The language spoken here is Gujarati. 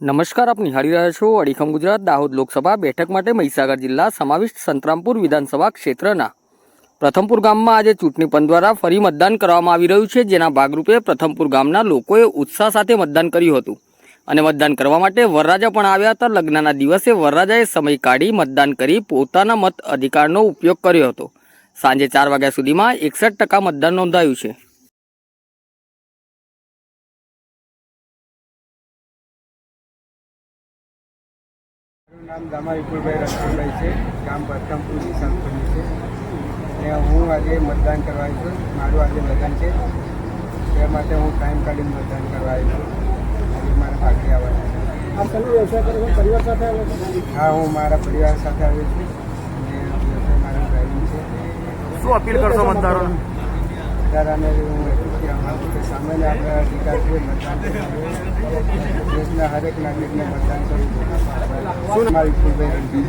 નમસ્કાર, આપ નિહાળી રહ્યા છો અડીખમ ગુજરાત. દાહોદ લોકસભા બેઠક માટે મહીસાગર જિલ્લા સમાવિષ્ટ સંતરામપુર વિધાનસભા ક્ષેત્રના પ્રથમપુર ગામમાં આજે ચૂંટણી પંચ દ્વારા ફરી મતદાન કરવામાં આવી રહ્યું છે, જેના ભાગરૂપે પ્રથમપુર ગામના લોકોએ ઉત્સાહ સાથે મતદાન કર્યું હતું અને મતદાન કરવા માટે વરરાજા પણ આવ્યા હતા. લગ્નના દિવસે વરરાજાએ સમય કાઢી મતદાન કરી પોતાના મત અધિકારનો ઉપયોગ કર્યો હતો. સાંજે 4 વાગ્યા સુધીમાં 61% મતદાન નોંધાયું છે. મારું નામ દામા વિપુલભાઈ રણછોડભાઈ છે. ગામ પ્રથમપુર વિશાલપુરની છે અને હું આજે મતદાન કરવા આવ્યો છું. મારું આજે લગ્ન છે, તે માટે હું ટાઈમ કાઢીને મતદાન કરવા આવ્યો છું. આજે મારા ભાગે આવવાના છે. આપ શેનો વ્યવસાય કરો છો? પરિવાર સાથે આવ્યો છો? હા, હું મારા પરિવાર સાથે આવ્યો છું અને વ્યવસાય મારા ડ્રાઇવિંગ છે. શું અપીલ કરશો મતદારોને? મતદારોને હું એટલું જ કહેવા માગું કે સામાન્ય આપણા અધિકાર છે મતદાન કરવું. દેશના હરેક નાગરિકને મતદાન કરવું. શું મારું વિપુલભાઈ રણછોડ